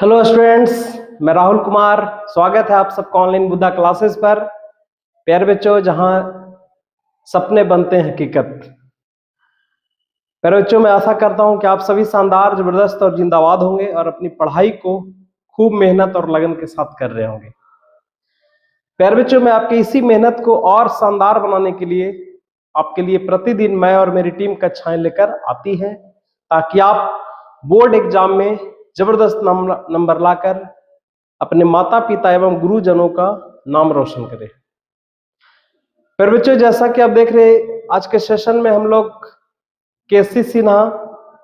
Hello students, मैं राहुल कुमार। स्वागत है आप सबका ऑनलाइन बुद्धा क्लासेस पर। प्यारे बच्चों, जहां सपने बनते हैं हकीकत। प्यारे बच्चों, मैं आशा करता हूं कि आप सभी शानदार, जबरदस्त और जिंदाबाद होंगे और अपनी पढ़ाई को खूब मेहनत और लगन के साथ कर रहे होंगे। प्यारे बच्चों, मैं आपकी इसी मेहनत को और शानदार बनाने के लिए आपके लिए प्रतिदिन मैं और मेरी टीम कक्षाएं लेकर आती है, ताकि आप बोर्ड एग्जाम में जबरदस्त नंबर लाकर अपने माता पिता एवं गुरुजनों का नाम रोशन करें। फिर बच्चों, जैसा कि आप देख रहे हैं, आज के सेशन में हम लोग केसी सिन्हा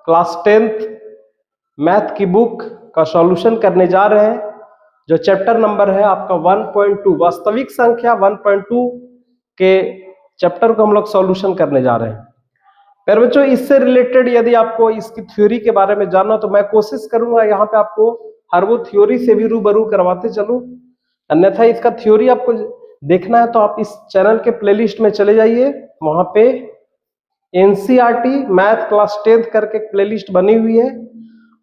क्लास 10th मैथ की बुक का सॉल्यूशन करने जा रहे हैं। जो चैप्टर नंबर है आपका 1.2, वास्तविक संख्या 1.2 के चैप्टर को हम लोग सॉल्यूशन करने जा रहे हैं। फिर बच्चों, इससे रिलेटेड यदि आपको इसकी थ्योरी के बारे में जानना तो मैं कोशिश करूंगा यहाँ पे आपको हर वो थ्योरी से भी रूबरू करवाते चलूं। अन्यथा इसका थ्योरी आपको देखना है तो आप इस चैनल के प्लेलिस्ट में चले जाइए। वहां पे एनसीईआरटी मैथ क्लास 10th करके एक प्लेलिस्ट बनी हुई है,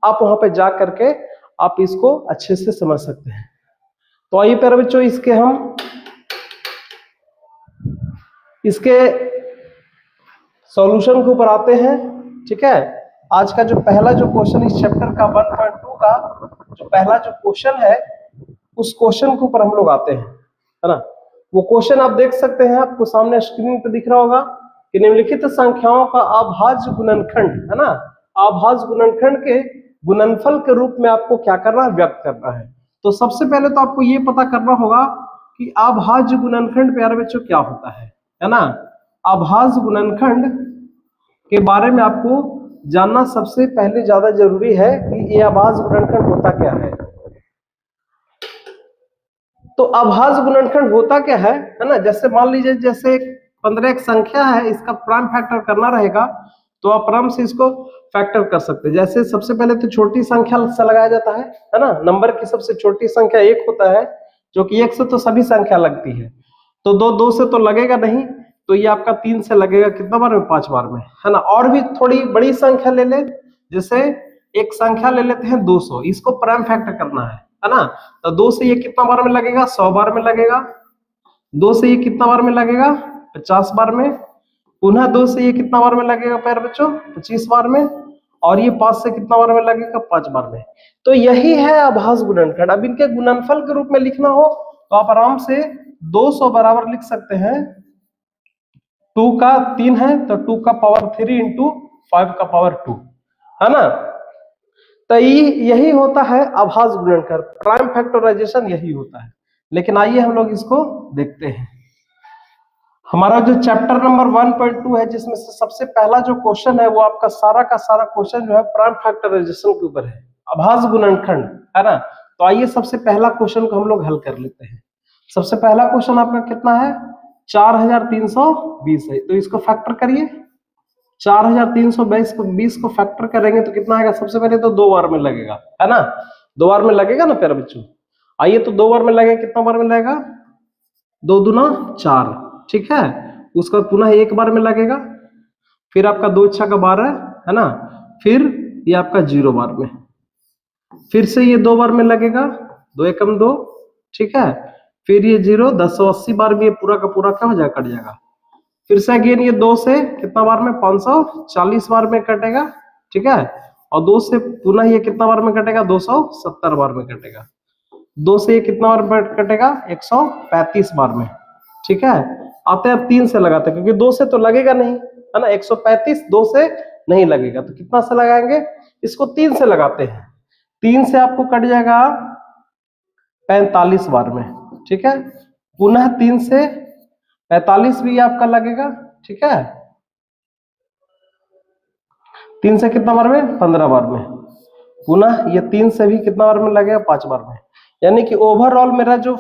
आप वहां पे जा करके आप इसको अच्छे से समझ सकते हैं। तो आइए प्यारे बच्चों, इसके सॉल्यूशन के ऊपर आते हैं। ठीक है, आज का जो पहला जो क्वेश्चन इस चैप्टर का 1.2 का जो पहला जो क्वेश्चन है, उस क्वेश्चन के ऊपर हम लोग आते हैं, है ना। वो क्वेश्चन आप देख सकते हैं, आपको सामने स्क्रीन पे दिख रहा होगा कि निम्नलिखित संख्याओं का अभाज्य गुणनखंड, है ना, अभाज्य गुणनखंड के गुणनफल के रूप में आपको क्या करना है, व्यक्त करना है। तो सबसे पहले तो आपको ये पता करना होगा कि अभाज्य गुणनखंड प्यारे बच्चों क्या होता है ना। अभाज्य गुणनखंड के बारे में आपको जानना सबसे पहले ज्यादा जरूरी है कि ये अभाज्य गुणनखंड होता क्या है। तो अभाज्य गुणनखंड होता क्या है ना। जैसे मान लीजिए, जैसे 15 एक संख्या है, इसका प्राइम फैक्टर करना रहेगा तो आप आराम से इसको फैक्टर कर सकते हैं। जैसे सबसे पहले तो छोटी संख्या से लगाया जाता है ना। नंबर की सबसे छोटी संख्या 1 होता है, जो कि 1 से तो सभी संख्या लगती है। तो 2 से तो लगेगा नहीं, तो ये आपका 3 से लगेगा कितना बार में, 5 बार में, है ना। और भी थोड़ी बड़ी संख्या ले ले, जैसे एक संख्या ले लेते हैं 200, इसको प्राइम फैक्टर करना है ना। तो 2 से ये कितना बार में लगेगा, 100 बार में लगेगा। 2 से ये कितना बार में लगेगा, 50 बार में। पुनः 2 से ये कितना बार में लगेगा प्यारे बच्चों, 25 बार में। और ये 5 से कितना बार में लगेगा, 5 बार में। तो यही है अभाज्य गुणनखंड। अब इनके गुणनफल के रूप में लिखना हो तो आप आराम से 200 बराबर लिख सकते हैं, 2 का 3 है तो 2 का पावर 3 इंटू 5 का पावर 2, है ना। तो यही होता है अभाज्य गुणनखंड, प्राइम फैक्टराइजेशन यही होता है। लेकिन आइए हम लोग इसको देखते हैं। हमारा जो चैप्टर नंबर 1.2 है, जिसमें से सबसे पहला जो क्वेश्चन है वो आपका सारा का सारा क्वेश्चन जो है प्राइम फैक्टराइजेशन के ऊपर है, अभाज्य गुणनखंड, है ना। तो आइए सबसे पहला क्वेश्चन को हम लोग हल कर लेते हैं। सबसे पहला क्वेश्चन आपका कितना है, 4320 है। तो इसको फैक्टर करिए। 4320 को फैक्टर करेंगे तो कितना आएगा। सबसे पहले तो 2 बार में लगेगा, है ना। 2 बार में लगेगा ना प्यारे बच्चों। आइए तो 2 बार में लगेगा, कितना बार में लगेगा, 2 दूना 4, ठीक है। उसका पुनः 1 बार में लगेगा, फिर आपका 2 छक्का 12, है ना। फिर ये आपका 0 बार में, फिर से ये 2 बार में लगेगा, 2 एकम 2, ठीक है। फिर ये 0, 1080 बार में ये पूरा का पूरा क्या हो जाएगा, कट जाएगा। फिर से अगेन ये 2 से कितना बार में, 540 बार में कटेगा, ठीक है। और 2 से पुनः ये कितना बार में कटेगा, 270 बार में कटेगा। 2 से ये कितना बार में कटेगा, 135 बार में, ठीक है। आते हैं अब 3 से लगाते हैं, क्योंकि 2 से तो लगेगा नहीं, है ना। 135 2 से नहीं लगेगा, तो कितना से लगाएंगे, इसको 3 से लगाते हैं। 3 से आपको कट जाएगा 45 बार में, ठीक है। पुनः 3 से 45 भी आपका लगेगा, ठीक है। 3 से कितना बार में, 15 बार में। पुनः ये 3 से भी कितना बार में लगेगा, 5 बार में। यानी कि ओवरऑल मेरा जो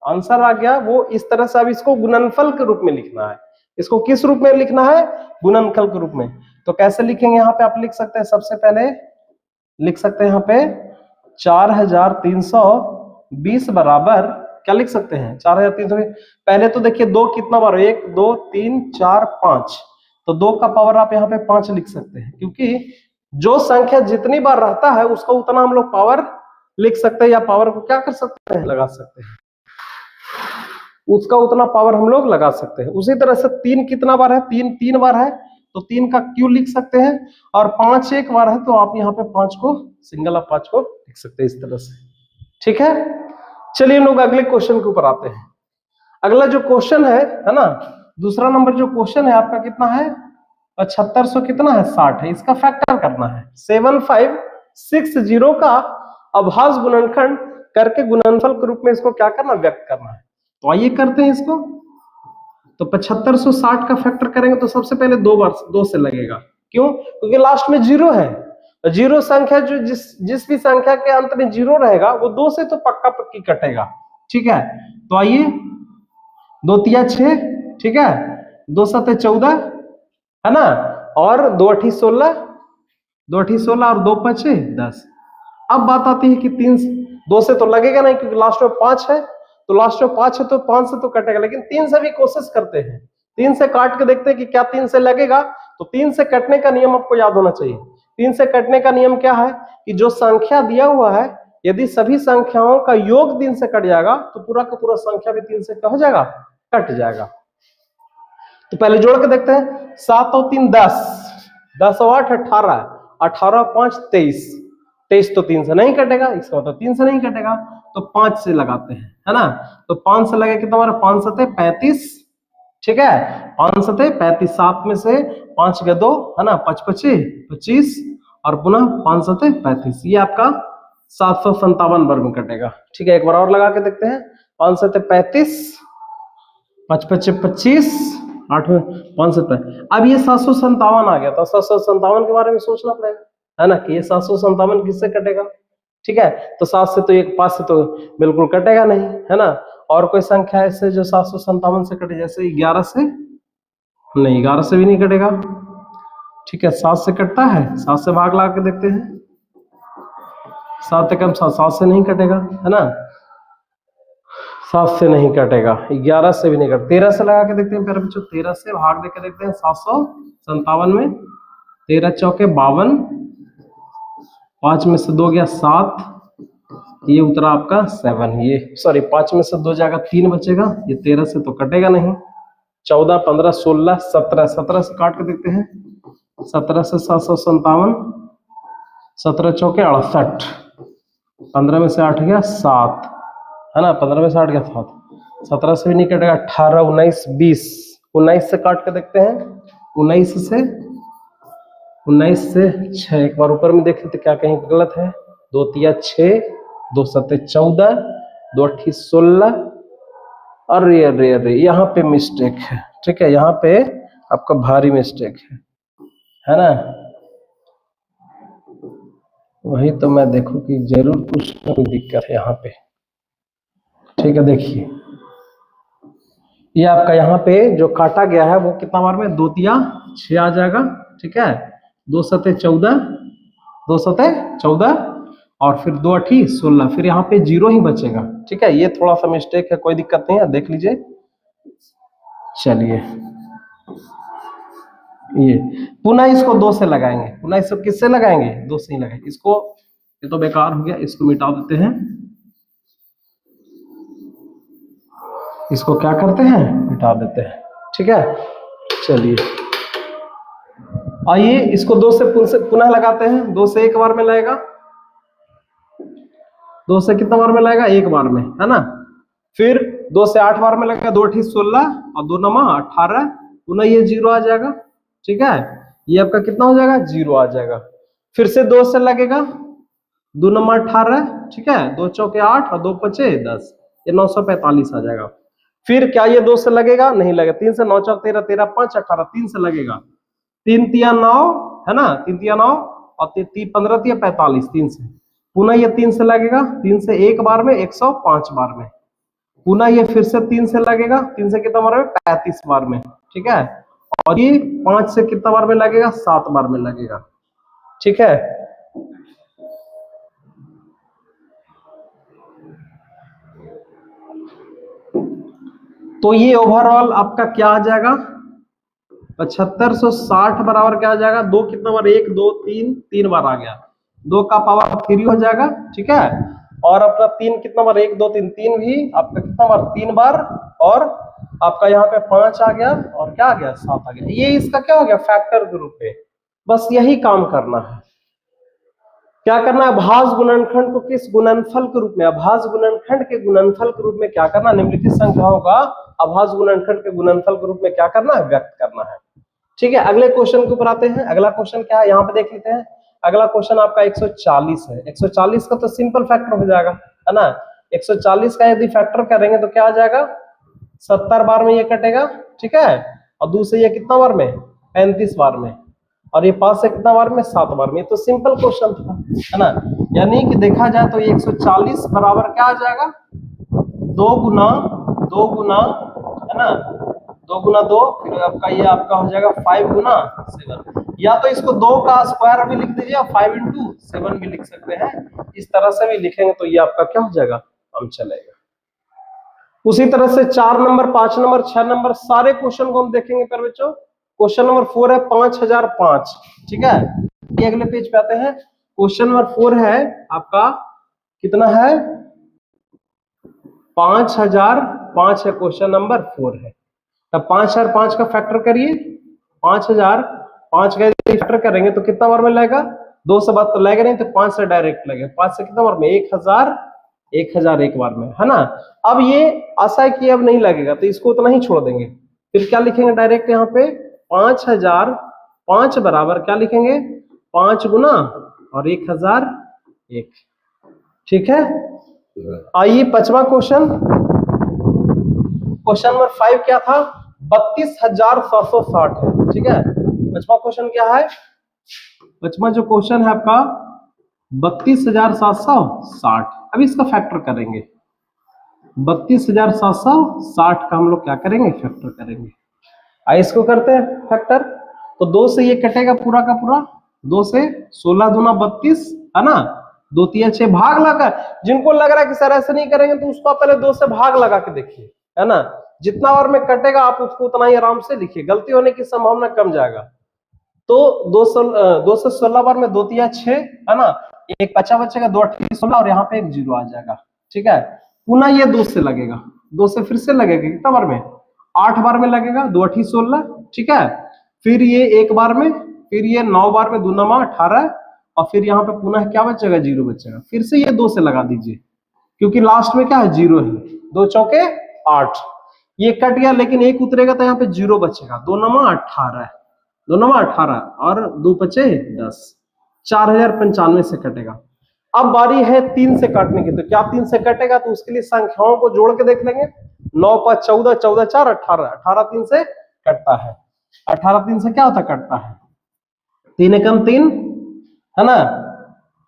आंसर आ गया वो इस तरह से। अब इसको गुणनफल के रूप में लिखना है। इसको किस रूप में लिखना है, गुणनफल के रूप में। तो कैसे लिखेंगे, यहाँ पे आप लिख सकते हैं, सबसे पहले लिख सकते हैं यहाँ पे 4320 बराबर क्या लिख सकते हैं, 4320। पहले तो देखिए 2 कितना बार, 1 2 3 4 5, तो 2 का पावर आप यहाँ पे 5 लिख सकते हैं, क्योंकि जो संख्या जितनी बार रहता है उसका उतना हम लोग पावर लिख सकते हैं या पावर को क्या कर सकते हैं, लगा सकते हैं, उसका उतना पावर हम लोग लगा सकते हैं। उसी तरह से 3 कितना बार है, 3 3 बार है तो 3 का क्यू लिख सकते हैं, और 5 एक बार है तो आप यहाँ पे 5 को सिंगल ऑफ 5 को लिख सकते हैं इस तरह से। ठीक है, चलिए हम लोग अगले क्वेश्चन के ऊपर आते हैं। अगला जो क्वेश्चन है ना, दूसरा नंबर जो क्वेश्चन है आपका कितना है, 7500 कितना है, 60 है। इसका फैक्टर करना है। 7560 का अभाज्य गुणनखंड करके गुणनफल के रूप में इसको क्या करना, व्यक्त करना है। तो आइए करते हैं इसको। तो 7560 का फैक्टर करेंगे तो सबसे पहले 2 बार 2 से लगेगा। क्यों? क्योंकि लास्ट में 0 है। जीरो संख्या जो जिस भी संख्या के अंत में 0 रहेगा वो 2 से तो पक्का पक्की कटेगा। ठीक है, तो आइए 2 तिया 6, ठीक है, 2 सते 14 है ना, और 2 अठी 16, 2 अठी 16 और 2 पचे 10। अब बात आती है कि 3 2 से तो लगेगा नहीं क्योंकि लास्ट में 5 है, तो लास्ट में 5 है तो 5 से तो कटेगा, लेकिन 3 से भी कोशिश करते हैं। 3 से काट के देखते हैं कि क्या 3 से लगेगा। तो 3 से कटने का नियम आपको याद होना चाहिए। 3 से कटने का नियम क्या है कि जो संख्या दिया हुआ है यदि सभी संख्याओं का योग 3 से कट जाएगा तो पूरा का पूरा संख्या भी 3 से क्या हो जाएगा, कट जाएगा। तो पहले जोड़ के देखते हैं। 7 और 3 10, 10 और 8 18, 18 और 5 23, 23 तो 3 से नहीं कटेगा, इसका मतलब 3 से नहीं कटेगा, तो 5 से लगाते हैं, है ना। तो 5 से लगे कितना हमारा, 5 सते 35, ठीक है, 5 सते 35, 7 में से 5 गए 2, है ना, 5 पचे 25 और पुनः 5 सते 35, ये आपका 757 वर्ग में कटेगा। ठीक है, एक बार और लगा के देखते हैं। 5 सते 35, 5 पचे 25, 8 में 5 सते, अब ये 757 आ गया, तो 757 के बारे में सोचना पड़ेगा, है ना, कि ये 757 किससे कटेगा। ठीक है, तो 7 से तो 1 5 से तो बिल्कुल कटेगा नहीं, है ना। और कोई संख्या ऐसे जो 757 से कटे, जैसे 11 से नहीं, 11 से भी नहीं कटेगा। ठीक है, 7 से कटता है, 7 से भाग लगा के देखते हैं। 7 कम 7 से नहीं कटेगा, है ना, 7 से नहीं कटेगा, 11 से भी नहीं कटेगा। 13 से लगा के देखते हैं प्यारे बच्चों, 13 से भाग देकर देखते हैं। 757 में 13 चौके 52, 5 में से 2 गया 7, ये उतरा आपका 7, ये सॉरी 5 में से 2 जाएगा 3 बचेगा, ये 13 से तो कटेगा नहीं। 14 15 16 17, 17 से काट के देखते हैं। 17 से 757, 17 चौके 68, 15 में से 8 गया 7, है ना, 15 में से 8 गया 7, 17 से भी नहीं कटेगा। 18 19 20, 19 से काट के देखते हैं। 19 से 6, एक बार ऊपर में देख लेते क्या कहीं गलत है। 2 तिया 6, 2 सते 14, 2 अठी 16, अरे अरे अरे यहाँ पे मिस्टेक है। ठीक है, यहाँ पे आपका भारी मिस्टेक है ना। वही तो मैं देखूं कि जरूर कुछ ना कोई दिक्कत है यहाँ पे। ठीक है, देखिए ये आपका यहाँ पे जो काटा गया है वो कितना बार में, 2 तिया 6 आ जाएगा। ठीक है, 2 सते 14, 2 सते 14 और फिर 2 अठी 16, फिर यहाँ पे 0 ही बचेगा। ठीक है, ये थोड़ा सा मिस्टेक है, कोई दिक्कत नहीं है, देख लीजिए। चलिए ये पुनः इसको 2 से लगाएंगे, पुनः इसको किससे लगाएंगे, 2 से ही लगाएंगे। इसको, ये तो बेकार हो गया, इसको मिटा देते हैं। इसको क्या करते हैं, मिटा देते हैं। ठीक है, चलिए आइए इसको 2 से पुनः लगाते हैं। 2 से एक बार में लगेगा, 2 से कितना बार में लगेगा, एक बार में, है ना। फिर 2 से 8 बार में लगेगा, 2 अठी 16 और 2 नमा 18, पुनः ये 0 आ जाएगा। ठीक है, ये आपका कितना हो जाएगा, 0 आ जाएगा। फिर से 2 से लगेगा, 2 नमा 18, ठीक है, 2 चौके 8 और 2 पचे 10, ये 945 आ जाएगा। फिर क्या ये 2 से लगेगा, नहीं लगेगा। 3 से 9 चौक 13, 13 5 18, 3 से लगेगा। 3 तिया 9, है ना, 3 तिया 9 और 15 तिया 45, 3 से। पुनः ये 3 से लगेगा, 3 से एक बार में 105 बार में। पुनः ये फिर से 3 से लगेगा, 3 से कितना बार में, 35 बार में। ठीक है, और ये 5 से कितना बार में लगेगा, 7 बार में लगेगा। ठीक है, तो ये ओवरऑल आपका क्या आ जाएगा, 7560 बराबर क्या आ जाएगा, 2 कितना बार, 1 2 3 3 बार आ गया, 2 का पावर 3 हो जाएगा। ठीक है, और अपना 3 कितना बार, 1 2 3 3 भी आपका कितना बार, 3 बार, और आपका यहाँ पे 5 आ गया और क्या आ गया, 7 आ गया। ये इसका क्या हो गया, फैक्टर के रूप में। बस यही काम करना है। क्या करना है, अभाज्य गुणनखंड को किस गुणनफल के रूप में, अभाज्य गुणनखंड के गुणनफल के रूप में क्या करना, निम्नलिखित संख्याओं का अभाज्य गुणनखंड के गुणनफल के रूप में क्या करना है, व्यक्त करना है। ठीक है, अगले क्वेश्चन के ऊपर आते हैं। अगला क्वेश्चन क्या है, यहाँ पे देख लेते हैं। अगला क्वेश्चन आपका 140 है। 140 का तो सिंपल फैक्टर हो जाएगा, है ना। 140 का यदि फैक्टर करेंगे तो क्या आ जाएगा, 70 बार में ये कटेगा, ठीक है, और दूसरे ये कितना बार में, 35 बार में, और ये 5 से कितना बार में, 7 बार में। तो सिंपल क्वेश्चन था, है ना। यानी कि देखा जाए तो 140 बराबर क्या आ जाएगा, 2 गुना 2, है ना, 2 गुना 2, फिर आपका ये आपका हो जाएगा 5 गुना 7। या तो इसको 2 का स्क्वायर भी लिख दीजिए, 5 into 7 भी लिख सकते हैं। इस तरह से भी लिखेंगे तो ये आपका क्या हो जाएगा, हम चलेगा। उसी तरह से 4 नंबर, 5 नंबर, 6 नंबर सारे क्वेश्चन को हम देखेंगे प्यारे बच्चों। क्वेश्चन नंबर 4 है 5005, ठीक है। ये अगले पेज पे आते हैं। क्वेश्चन नंबर 4 है आपका कितना है, 5005 है, क्वेश्चन नंबर 4 है। तब 5005 का फैक्टर करिए, 5005 का फैक्टर करेंगे तो कितना बार में लगेगा, 2 से बात तो लगेगा नहीं, तो 5 से डायरेक्ट लगेगा। 5 से कितना बार में, 1000 एक बार में, है ना। अब ये आशा है कि अब नहीं लगेगा तो इसको उतना ही छोड़ देंगे। फिर क्या लिखेंगे डायरेक्ट यहाँ पे, 5005 बराबर क्या लिखेंगे, 5 गुना और 1001, ठीक है। आइए 5वां क्वेश्चन, क्वेश्चन नंबर 5 क्या था, 32,760 है, ठीक है। 5वां क्वेश्चन क्या है, 5वां जो क्वेश्चन है आपका 32,760। अब इसका फैक्टर करेंगे, 32,760 का हम लोग क्या करेंगे, फैक्टर करेंगे। आइए इसको करते हैं फैक्टर। तो 2 से ये कटेगा पूरा का पूरा, 2 से 16 दूना 32, है ना, 2 3 6 भाग लगा। जिनको लग रहा है कि सर ऐसे नहीं करेंगे तो उसको पहले 2 से भाग लगा के देखिए, है ना। जितना बार में कटेगा आप उसको उतना ही आराम से लिखिए, गलती होने की संभावना कम जाएगा। तो 2 से 16 बार में 2 3 6, है ना, एक बचेगा 2 8 16 और यहाँ पे एक 0 आ जाएगा, ठीक है। पुनः ये 2 से लगेगा, 2 से फिर से लगेगा कितना बार में, 8 बार में लगेगा, 2 8 16, ठीक है। फिर ये 1 बार में, फिर ये 9 बार में, 2 9 18, और फिर यहाँ पे पुनः क्या बचेगा, 0 बचेगा। फिर से ये 2 से लगा दीजिए, क्योंकि लास्ट में क्या है, 0 है। 2 चौके 8, ये कट गया लेकिन एक उतरेगा तो यहाँ पे 0 बचेगा। 2 9 18, 2 9 18 और 2 5 10, 4095 से कटेगा। अब बारी है 3 से काटने की। तो क्या 3 से कटेगा, तो उसके लिए संख्याओं को जोड़ के देख लेंगे। 9 5 14, 14 4 18, 18 3 से कटता है। 18 3 से क्या होता, कटता है 3 एकम 3, है ना,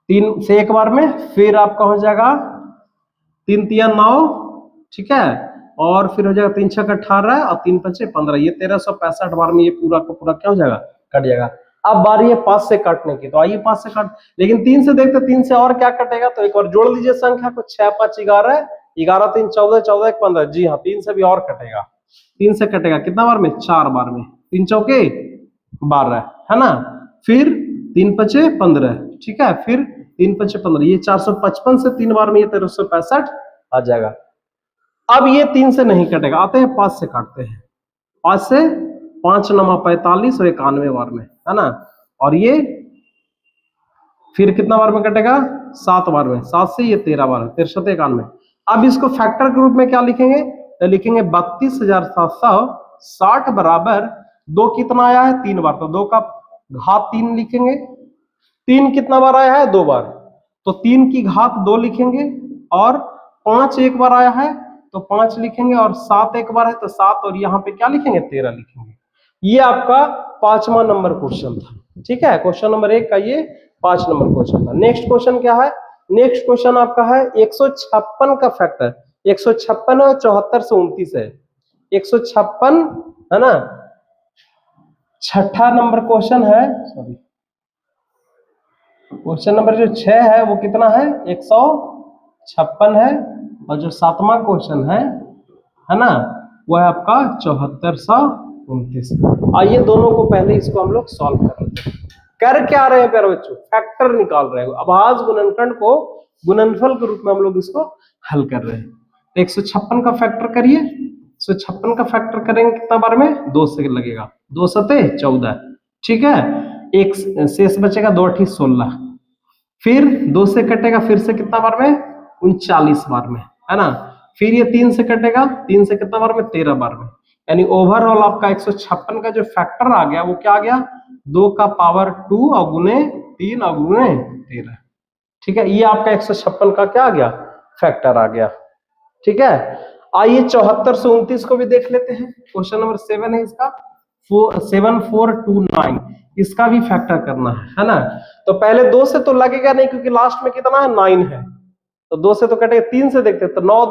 3 से एक बार में, फिर आपका हो जाएगा 3 3 9, ठीक है, और फिर हो जाएगा 3 6 18 और 3 5 15, ये 1365 बार में ये पूरा का पूरा क्या हो जाएगा, कट जाएगा। अब बारी है 5 से काटने की। तो आइए 5 से काट, लेकिन 3 से देखते 3 से और क्या कटेगा। तो एक बार जोड़ लीजिए संख्या को, 6 5 11, 11 3 14, 14 1 15। जी हाँ, 3 से भी और कटेगा। 3 से कटेगा कितना बार में, 4 बार में, 3 चौके 12, है ना, फिर 3 5 15, ठीक है, फिर 3 5 15, ये 455 से 3 बार में ये 1365 आ जाएगा। अब ये 3 से नहीं कटेगा, आते हैं 5 से काटते हैं। 5 से 5 9 45 और 91 बार में, है ना, और ये फिर कितना बार में कटेगा, 7 बार में, 7 से ये 13 बार, 63 91। अब इसको फैक्टर के रूप में क्या लिखेंगे, तो लिखेंगे 32,760 बराबर 2 कितना आया है, 3 बार, तो 2 का घात 3 लिखेंगे। 3 कितना बार आया है, 2 बार, तो 3 की घात 2 लिखेंगे, और 5 एक बार आया है तो 5 लिखेंगे, और 7 एक बार है तो 7, और यहाँ पे क्या लिखेंगे, 13 लिखेंगे। ये आपका 5वां नंबर क्वेश्चन था, ठीक है। क्वेश्चन नंबर 1 का ये 5 नंबर क्वेश्चन था। नेक्स्ट क्वेश्चन क्या है, नेक्स्ट क्वेश्चन आपका है 156 का फैक्टर। 156 है, 74 से 29 है, 156, है ना। 6ठा नंबर क्वेश्चन है, सॉरी, क्वेश्चन नंबर जो 6 है वो कितना है, 156 है, और जो 7वां क्वेश्चन है ना, वो है आपका 7429। आइए दोनों को पहले इसको हम लोग सॉल्व कर लेते हैं। कर क्या रहे हैं प्यारे बच्चों, फैक्टर निकाल रहे हैं। अभाज्य गुणनखंड को गुणनफल के रूप में हम लोग इसको हल कर रहे हैं। तो 156 का फैक्टर करिए, 156 का फैक्टर करेंगे कितना बार में, 2 से लगेगा, 2 सते 14, ठीक है। एक शेष बचेगा, 2 अठी 16, फिर 2 से कटेगा, फिर से कितना बार में, 39 बार में, है ना। फिर ये 3 से कटेगा, 3 से कितना बार में, 13 बार में। यानी ओवरऑल आपका 156 का जो फैक्टर आ गया वो क्या आ गया, 2 का पावर 2 और गुने 3 और गुने 13, ठीक है। ये आपका 156 का क्या आ गया, फैक्टर आ गया, ठीक है। आइए 7429 को भी देख लेते हैं। क्वेश्चन नंबर 7 है इसका, 7429, इसका भी फैक्टर करना है ना। तो पहले 2 से तो लगेगा नहीं क्योंकि लास्ट में कितना है, 9 है, तो 2 से तो कटेगा। 3 से देखते हैं तो 9,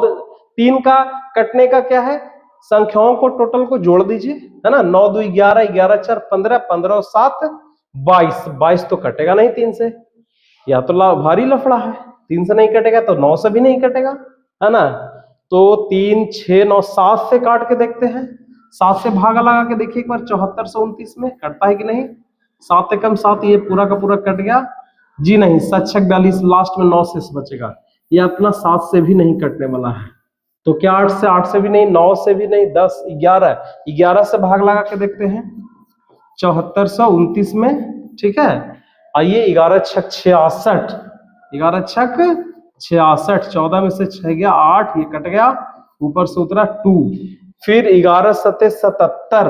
3 का कटने का क्या है, संख्याओं को टोटल को जोड़ दीजिए, है ना। 9 2 11, 11 4 15, 15 और 7 22, 22 तो कटेगा नहीं 3 से, या तो भारी लफड़ा है, 3 से नहीं कटेगा तो 9 से भी नहीं कटेगा, है ना। तो 3 6 9 7 से काट के देखते हैं, 7 से भागा लगा के देखिए एक बार, 7429 में कटता है कि नहीं। 7 एकम 7, ये पूरा का पूरा कट गया जी, नहीं, 7 6 42, लास्ट में 9 शेष बचेगा, ये अपना 7 से भी नहीं कटने वाला है। तो क्या 8 से भी नहीं, 9 से भी नहीं, 10 11, 11 से भाग लगा के देखते हैं 7429 में, ठीक है। आइए 11 छक 66, 11 छक 66, 14 में से 6 गया 8, ये कट गया, ऊपर से उतरा 2, फिर 11 सते 77,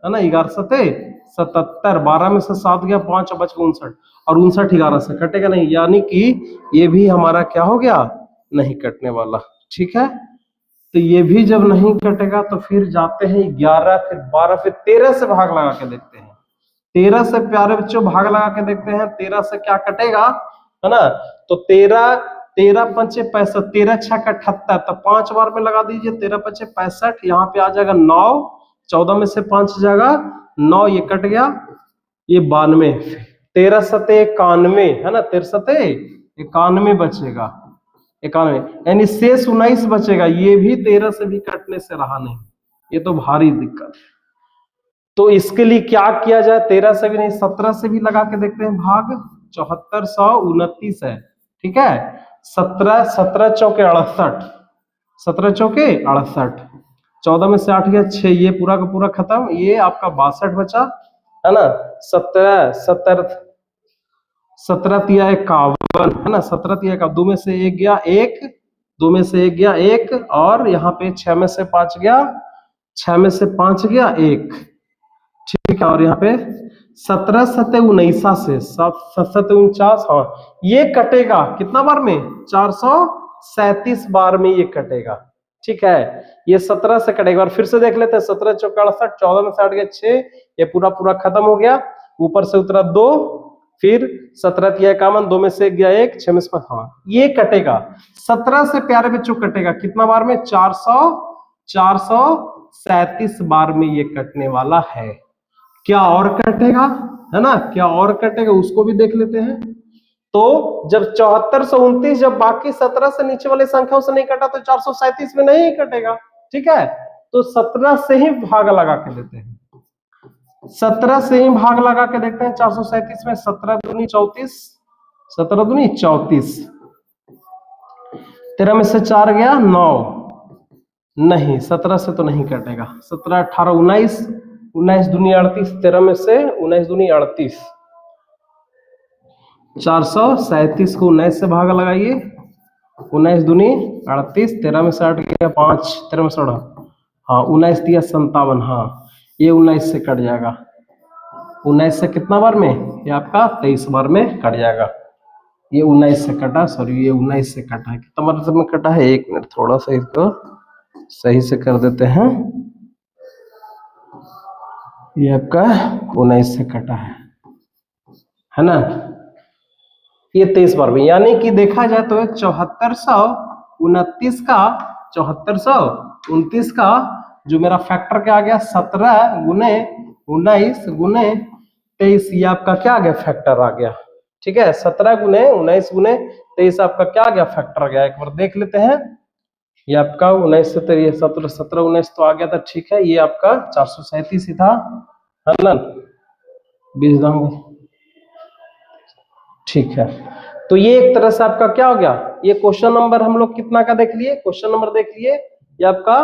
है ना, 11 सते 77, 12 में से 7 गया 5 और बच गया 59, और 59 11 से कटेगा नहीं, यानी कि ये भी हमारा क्या हो गया, नहीं कटने वाला, ठीक है। तो ये भी जब नहीं कटेगा तो फिर जाते हैं 11, फिर 12, फिर 13 से भाग लगा के देखते हैं। 13 से प्यारे बच्चों भाग लगा के देखते हैं, 13 से क्या कटेगा, है ना। तो 13 13 पंचे 65, 13 छक 78, तो 5 बार में लगा दीजिए, 13 पंचे 65, यहाँ पे आ जाएगा 9, 14 में से 5 जाएगा 9, ये कट गया, ये 92, 13 सते 91, है ना, 13 सते 91 बचेगा, 91, यानी शेष 19 बचेगा, ये भी 13 से भी कटने से रहा नहीं, ये तो भारी दिक्कत है। तो इसके लिए क्या किया जाए, 13 से भी नहीं, 17 से भी लगा के देखते हैं भाग, 7429 है, ठीक है। 17 17 चौके 68, 17 चौके 68, 14 में से 8 गया 6, ये पूरा का पूरा खत्म, ये आपका 62 बचा, है ना। 17 तिया 51, है ना, 17 तिया 51, 2 में से 1 गया 1, 2 में से 1 गया 1, और यहाँ पे 6 में से 5 गया, 6 में से 5 गया 1, ठीक है। और यहाँ पे 17 सते 19 से 7 हाँ, ये कटेगा कितना बार में, 437 बार में ये कटेगा, ठीक है। ये 17 से कटेगा, और फिर से देख लेते हैं, 17 चौका 68, 14 में से 8 गया 6, ये पूरा पूरा खत्म हो गया, ऊपर से उतरा 2, फिर 17 तिया 51, 2 में से 1 गया 1, 6 में से 5, हाँ, ये कटेगा। 17 से प्यारे बच्चों कटेगा कितना बार में, 437 बार में ये कटने वाला है। क्या और कटेगा, है ना, क्या और कटेगा उसको भी देख लेते हैं। तो जब 7429 जब बाकी 17 से नीचे वाले संख्याओं से नहीं कटा तो 437 में नहीं कटेगा, ठीक है। तो 17 से ही भाग लगा के देते हैं, 17 से ही भाग लगा के देखते हैं 437 में, 17 दूनी 34, 17 दूनी 34, 13 में से 4 गया 9, नहीं 17 से तो नहीं कटेगा, 17 18 19, 19 दूनी 38, 13 में से 19 दूनी 38, 437 को 19 से भाग लगाइए, 19 दूनी 38, 13 में से 8 गया 5, 13 में से 8, हाँ 19 दिया 57, हाँ ये 19 से कट जाएगा, 19 से कितना बार में, ये आपका 23 बार में कट जाएगा, ये 19 से कटा, सॉरी ये 19 से कटा है, कितना बार में कटा है, 1 मिनट थोड़ा सा इसको सही से कर देते हैं, ये आपका 19 से कटा है ना, ये 23 बार में, यानी कि देखा जाए तो 7429 का 7429 का जो मेरा फैक्टर क्या आ गया, 17 गुने 19 गुने 23, ये आपका क्या आ गया, फैक्टर आ गया, ठीक है। 17 गुने 19 गुने 23 आपका क्या आ गया, फैक्टर आ गया। एक बार देख लेते हैं, ये आपका 19 से 17 17 19 तो आ गया था, ठीक है। ये आपका 437 ही था, है ना, 20 दांग, ठीक है। तो ये एक तरह से आपका क्या हो गया, ये क्वेश्चन नंबर हम लोग कितना का देख लिए, क्वेश्चन नंबर देख लिए, ये आपका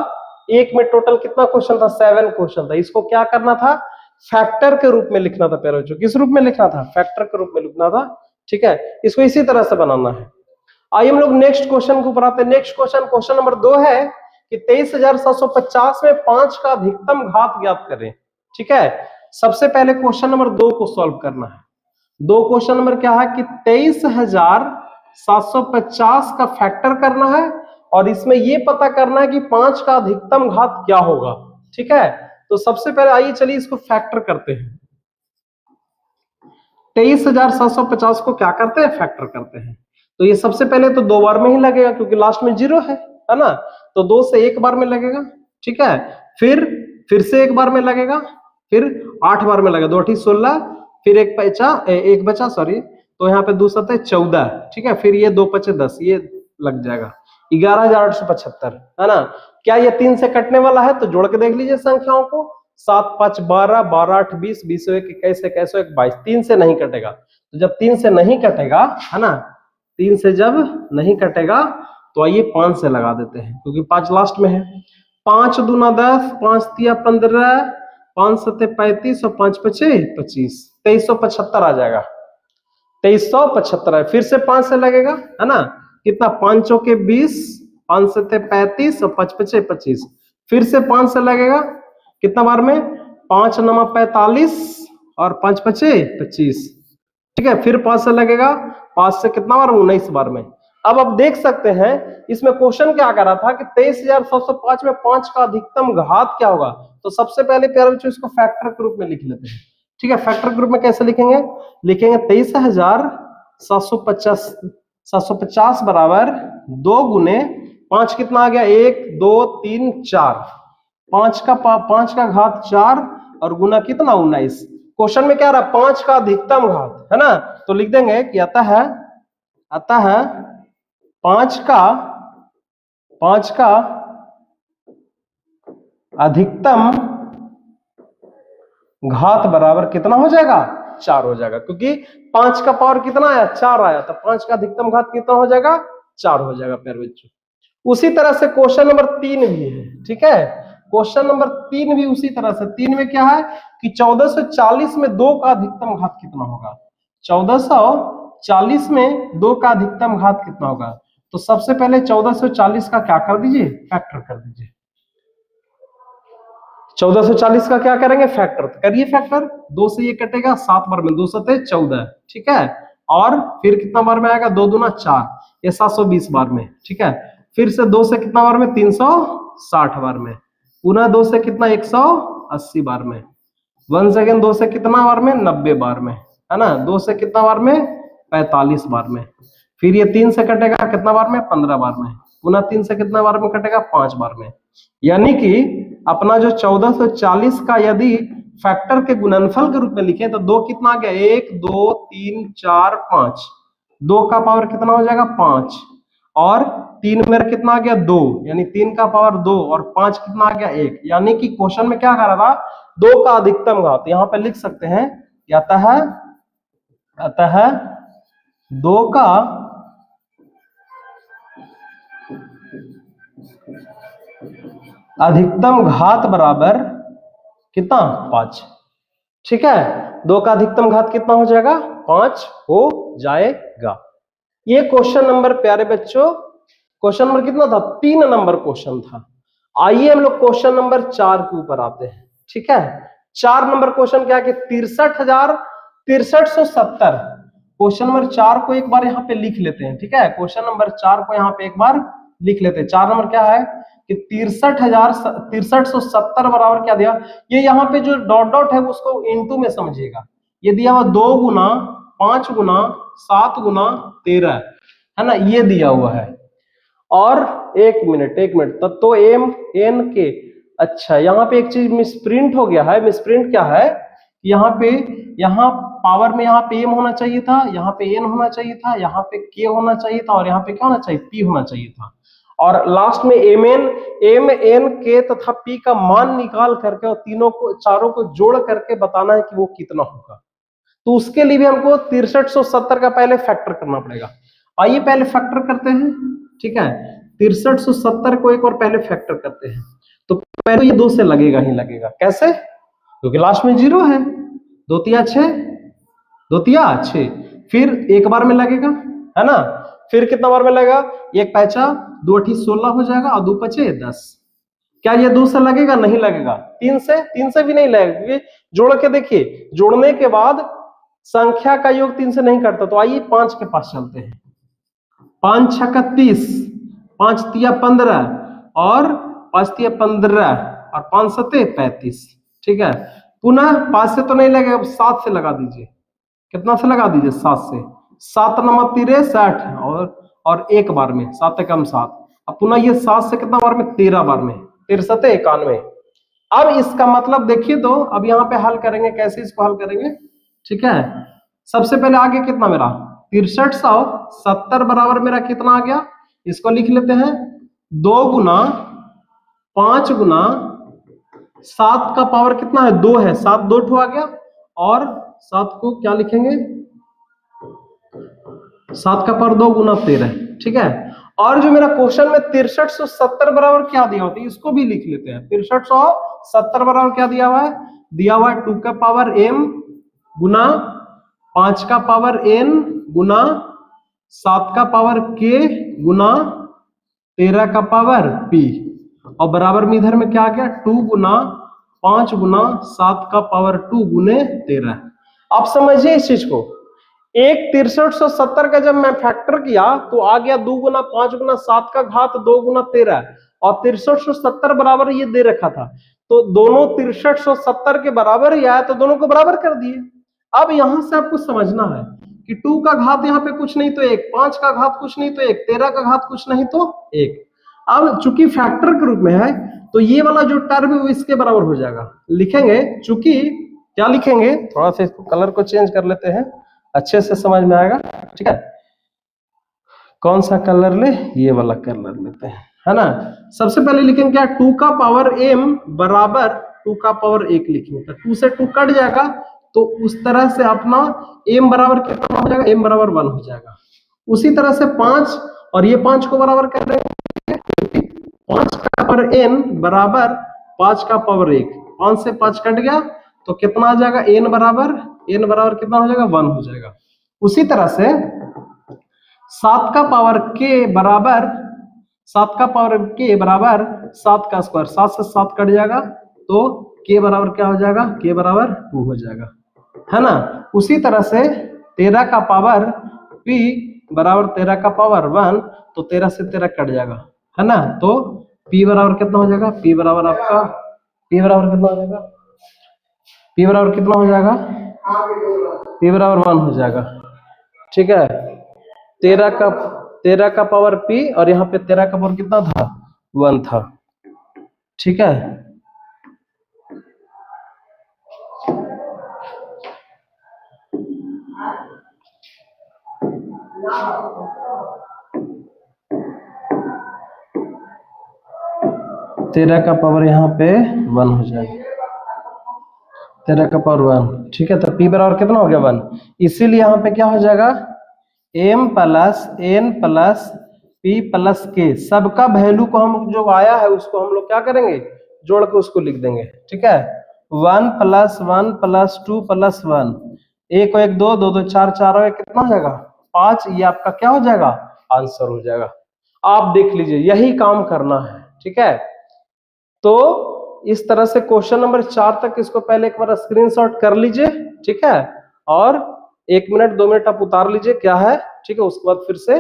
एक में टोटल कितना क्वेश्चन था, 7 क्वेश्चन था। इसको क्या करना था, फैक्टर के रूप में लिखना था प्यारे बच्चों। किस रूप में लिखना था, फैक्टर के रूप में लिखना था, ठीक है। इसको इसी तरह से बनाना है। आइए हम लोग नेक्स्ट क्वेश्चन के ऊपर आते हैं। नेक्स्ट क्वेश्चन, क्वेश्चन नंबर 2 है कि 23,750 में 5 का अधिकतम घात ज्ञात करें, ठीक है। सबसे पहले क्वेश्चन नंबर 2 को सॉल्व करना है। 2 क्वेश्चन नंबर क्या है कि 23,750 का फैक्टर करना है और इसमें ये पता करना है कि 5 का अधिकतम घात क्या होगा, ठीक है। तो सबसे पहले आइए चलिए इसको फैक्टर करते हैं। 23,750 को क्या करते हैं, फैक्टर करते हैं। तो ये सबसे पहले तो 2 बार में ही लगेगा क्योंकि लास्ट में 0 है ना। तो 2 से 1 बार में लगेगा, ठीक है। फिर से 1 बार में लगेगा, फिर 8 बार में लगेगा, 2 8 16, फिर एक बचा सॉरी, तो यहाँ पे 2 7 14, ठीक है। फिर ये 2 5 10, ये लग जाएगा 11,875, है ना। क्या ये 3 से कटने वाला है, तो जोड़ के देख लीजिए संख्याओं को। 7 5 12, 12 8 20, 20 1 21 21 22, 3 से नहीं कटेगा। तो जब 3 से नहीं कटेगा, है ना, 3 से जब नहीं कटेगा तो आइए 5 से लगा देते हैं क्योंकि 5 लास्ट में है। 5 दूना 10, 5 तिया 15, 5 सत्ते 35 और 5 पचे 25, 2375 आ जाएगा। 2375 है। फिर से 5 से लगेगा, है ना, कितना, 5 चौके 20, 5 सत्ते 35 और 5 पचे 25। फिर से 5 से लगेगा, कितना बार में, 5 नमा 45 और 5 पचे 25, ठीक है। फिर 5 से लगेगा, 5 से कितना बार, 19 बार में। अब आप देख सकते हैं इसमें क्वेश्चन क्या कर रहा था कि 23,705 में 5 का अधिकतम घात क्या होगा। तो सबसे पहले प्यारे बच्चों इसको फैक्टर के रूप में लिख लेते हैं, ठीक है। फैक्टर के रूप में कैसे लिखेंगे, लिखेंगे 23,750 बराबर 2 गुने 5, कितना आ गया, 1 2 3 4, 5 का घात 4 और गुना कितना, 19। क्वेश्चन में क्या रहा, 5 का अधिकतम घात, है ना। तो लिख देंगे कि आता है 5 का अधिकतम घात बराबर कितना हो जाएगा, 4 हो जाएगा, क्योंकि 5 का पावर कितना आया, 4 आया, तो 5 का अधिकतम घात कितना हो जाएगा, 4 हो जाएगा प्यारे बच्चों। उसी तरह से क्वेश्चन नंबर 3 भी है, ठीक है। क्वेश्चन नंबर 3 भी उसी तरह से, 3 में क्या है कि 1440 में 2 का अधिकतम घात कितना होगा, 1440 में 2 का अधिकतम घात कितना होगा। तो सबसे पहले 1440 का क्या कर दीजिए, फैक्टर कर दीजिए। 1440 का क्या करेंगे, फैक्टर, तो करिए फैक्टर। 2 से ये कटेगा, 7 बार में, 2 सत्ते 14, ठीक है। और फिर कितना बार में आएगा, 2 दूना 4, ये 720 बार में, ठीक है। फिर से 2 से कितना बार में, 360 बार में, पुनः 2 से कितना, 180 बार में, 1 सेकेंड 2 से कितना बार में, 90 बार में, है ना। 2 से कितना बार में, 45 बार में। फिर ये 3 से कटेगा कितना बार में, 15 बार में, पुनः 3 से कितना बार में कटेगा, 5 बार में। यानी कि अपना जो 1440 का यदि फैक्टर के गुणनफल के रूप में लिखे तो 2 कितना आ गया, 1 2 3 4 5, 2 का पावर कितना हो जाएगा, 5, और 3 में कितना आ गया, 2, यानी 3 का पावर 2, और 5 कितना आ गया, 1। यानी कि क्वेश्चन में क्या कर रहा था, 2 का अधिकतम घात, यहां पे लिख सकते हैं, अतः 2 का अधिकतम घात बराबर कितना, 5, ठीक है। 2 का अधिकतम घात कितना हो जाएगा, 5 हो जाएगा। ये क्वेश्चन नंबर प्यारे बच्चों, क्वेश्चन नंबर कितना था, 3 नंबर क्वेश्चन था। आइए हम लोग क्वेश्चन नंबर 4 के ऊपर आते हैं, ठीक है। 4 नंबर क्वेश्चन क्या है कि 63,6370। क्वेश्चन नंबर 4 को एक बार यहाँ पे लिख लेते हैं, ठीक है। क्वेश्चन नंबर 4 को यहाँ पे एक बार लिख लेते हैं। 4 नंबर क्या है कि 63,6370 बराबर क्या दिया, ये यहाँ पे जो डॉट डॉट है उसको इनटू में समझिएगा। ये दिया हुआ 2 गुना 5 गुना 7 गुना 13, है ना, ये दिया हुआ है। और एक मिनट तब तो एम एन के, अच्छा यहाँ पे एक चीज मिसप्रिंट हो गया है। मिसप्रिंट क्या है, यहाँ पे, यहाँ पावर में यहाँ पे एम होना चाहिए था, यहाँ पे एन होना चाहिए था, यहाँ पे के होना चाहिए था, और यहाँ पे क्या होना चाहिए, पी होना चाहिए था। और लास्ट में एम एन के तथा पी का मान निकाल करके और तीनों को, चारों को जोड़ करके बताना है कि वो कितना होगा। तो उसके लिए भी हमको 6370 का पहले फैक्टर करना पड़ेगा। आइए पहले फैक्टर करते हैं, ठीक है। 6370 को एक और पहले फैक्टर करते हैं। तो पहले ये 2 से लगेगा ही लगेगा। कैसे? क्योंकि लास्ट में 0 है। 2 तिया 6, 2 तिया 6, फिर एक बार में लगेगा, है ना। फिर कितना बार में लगेगा? 1 पैंचा 2 अठी 16 हो जाएगा और 2 पचे 10। क्या ये 2 से लगेगा? नहीं लगेगा। 3 से भी नहीं लगेगा, क्योंकि जोड़ के देखिए, जोड़ने के बाद संख्या का योग 3 से नहीं करता। तो आइए 5 के पास चलते हैं। 5 छक्का 30, 5 तिया 15 और 5 तिया 15 और 5 सते 35, ठीक है। पुनः 5 से तो नहीं लगेगा, 7 से लगा दीजिए। कितना से लगा दीजिए? 7 से। 7 नंबर 63 और एक बार में 7 कम 7। अब पुनः ये 7 से कितना बार में? 13 बार में, 13 91। अब इसका मतलब देखिए, तो अब यहाँ पे हल करेंगे। कैसे इसको हल करेंगे? ठीक है, सबसे पहले आगे कितना मेरा 6370 बराबर मेरा कितना आ गया? इसको लिख लेते हैं 2 गुना 5 गुना 7 का पावर कितना है? 2 है। 7 2 ठो आ गया, और 7 को क्या लिखेंगे? 7 का पावर 2 गुना 13, ठीक है। और जो मेरा क्वेश्चन में 6370 बराबर क्या दिया होता है, इसको भी लिख लेते हैं। 6370 बराबर क्या दिया हुआ है? दिया हुआ है 2 का पावर m गुना 5 का पावर n गुना 7 का पावर k गुना 13 का पावर p, और बराबर में इधर में क्या आ गया? 2 गुना 5 गुना 7 का पावर 2 गुने 13। आप समझिए इस चीज को। एक 6370 का जब मैं फैक्टर किया तो आ गया 2 गुना 5 गुना 7 का घात 2 गुना 13, और 6370 बराबर ये दे रखा था। तो दोनों 6370 के बराबर ही आया, तो दोनों को बराबर कर दिए। अब यहां से आपको समझना है कि 2 का घात यहाँ पे कुछ नहीं तो 1, 5 का घात कुछ नहीं तो 1, 13 का घात कुछ नहीं तो 1। अब चूंकि फैक्टर के रूप में है, तो ये वाला जो टर्म है वो इसके बराबर हो जाएगा। लिखेंगे, चूंकि क्या लिखेंगे, थोड़ा सा इसको कलर को चेंज कर लेते हैं, अच्छे से समझ में आएगा, ठीक है। कौन सा कलर ले? ये वाला कलर लेते हैं, है ना। सबसे पहले लिखेंगे क्या? 2 का पावर m बराबर 2 का पावर 1 लिखेंगे। तो 2 से 2 कट जाएगा, तो उस तरह से अपना m बराबर कितना हो जाएगा? m बराबर 1 हो जाएगा। उसी तरह से 5 और ये 5 को बराबर कर देंगे। 5 का पावर n बराबर 5 का पावर 1, 5 से 5 कट गया, तो कितना आ जाएगा? n बराबर कितना हो जाएगा? 1 हो जाएगा। उसी तरह से 7 का पावर k बराबर 7 का पावर k बराबर 7 का स्क्वायर, 7 से 7 कट जाएगा, तो k बराबर क्या हो जाएगा? k बराबर 2 हो जाएगा, है ना। उसी तरह से 13 का पावर p बराबर 13 का पावर 1, तो 13 से 13 कट जाएगा, है ना। तो p बराबर कितना हो जाएगा? p बराबर आपका p बराबर कितना हो जाएगा? p बराबर कितना हो जाएगा? p बराबर 1 हो जाएगा, ठीक है। 13 का पावर p, और यहाँ पे 13 का पावर कितना था? 1 था, ठीक है। तेरह का पावर यहाँ पे 1 हो जाएगा, 13 का पावर 1, ठीक है। तो p बराबर कितना हो गया? 1। इसीलिए यहाँ पे क्या हो जाएगा? m plus n plus p plus k, सबका वैल्यू को हम जो आया है उसको हम लोग क्या करेंगे? जोड़ के उसको लिख देंगे, ठीक है। 1 प्लस 1 प्लस 2 प्लस 1, 1 1 2 2 2 4 4 1 कितना हो जाएगा? 5। ये आपका क्या हो जाएगा? आंसर हो जाएगा। आप देख लीजिए, यही काम करना है, ठीक है। तो इस तरह से क्वेश्चन नंबर 4 तक इसको पहले एक बार स्क्रीनशॉट कर लीजिए, ठीक है। और 1 मिनट 2 मिनट आप उतार लीजिए क्या है, ठीक है। उसके बाद फिर से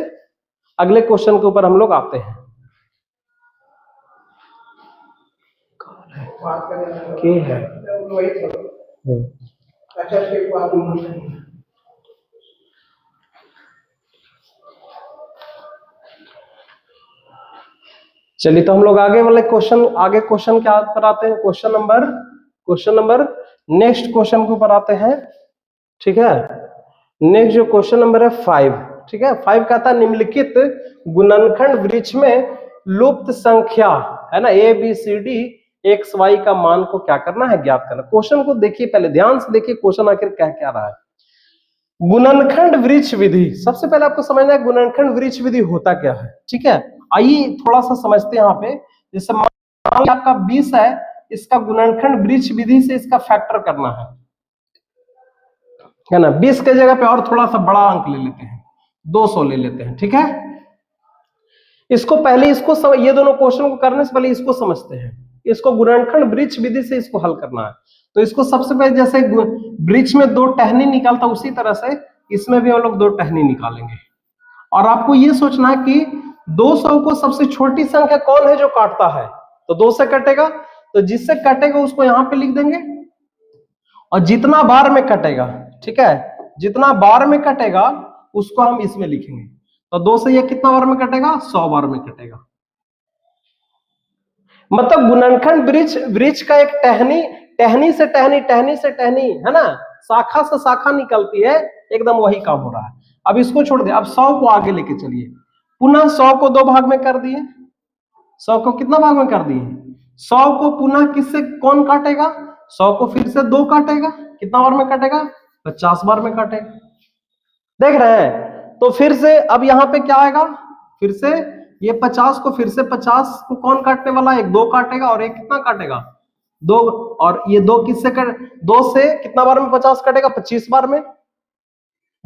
अगले क्वेश्चन के ऊपर हम लोग आते हैं। के है चलिए, तो हम लोग आगे वाले क्वेश्चन क्या पर आते हैं? क्वेश्चन नंबर नेक्स्ट क्वेश्चन के ऊपर आते हैं, ठीक है। नेक्स्ट जो क्वेश्चन नंबर है 5, ठीक है। 5 कहता है निम्नलिखित गुणनखंड वृक्ष में लुप्त संख्या, है ना, A B C D X Y का मान को क्या करना है? ज्ञात करना। क्वेश्चन को देखिए, पहले ध्यान से देखिए क्वेश्चन आखिर कह क्या रहा है। गुणनखंड वृक्ष विधि, सबसे पहले आपको समझना है गुणनखंड वृक्ष विधि होता क्या है। ठीक है, आइए थोड़ा सा समझते हैं यहाँ पे। जैसे मान लीजिए आपका 20 है, इसका गुणनखंड वृक्ष विधि से इसका फैक्टर करना है ना। 20 के जगह पे और थोड़ा सा बड़ा अंक ले लेते हैं, 200 ले लेते हैं। ठीक है, इसको पहले ये दोनों क्वेश्चन को करने से पहले इसको समझते हैं। इसको गुणनखंड वृक्ष विधि से इसको हल करना है। तो इसको सबसे पहले जैसे वृक्ष में 2 टहनी निकालता उसी तरह से इसमें भी हम लोग 2 टहनी निकालेंगे। और आपको ये सोचना है कि 200 को सबसे छोटी संख्या कौन है जो काटता है, तो 2 से कटेगा, तो जिससे कटेगा उसको यहां पे लिख देंगे। और जितना बार में कटेगा, ठीक है, जितना बार में कटेगा उसको हम इसमें लिखेंगे। तो 2 से ये कितना बार में कटेगा, 100 बार में कटेगा। मतलब गुणनखंड वृक्ष का एक टहनी से टहनी है ना, शाखा से शाखा निकलती है, एकदम वही काम हो रहा है। अब इसको छोड़ दे, अब 100 को आगे लेके चलिए। पुनः 100 को 2 भाग में कर दिए, 100 को कितना भाग में कर दिए, 100 को पुनः किससे कौन काटेगा, 100 को फिर से 2 काटेगा, कितना बार में काटेगा, 50 बार में काटेगा। देख रहे हैं, तो फिर से अब यहाँ पे क्या आएगा, फिर से ये 50 को फिर से 50 को कौन काटने वाला है, एक 2 काटेगा और एक कितना काटेगा, 2, और ये 2 किससे 2 से कितना बार में 50 कटेगा, 25 बार में।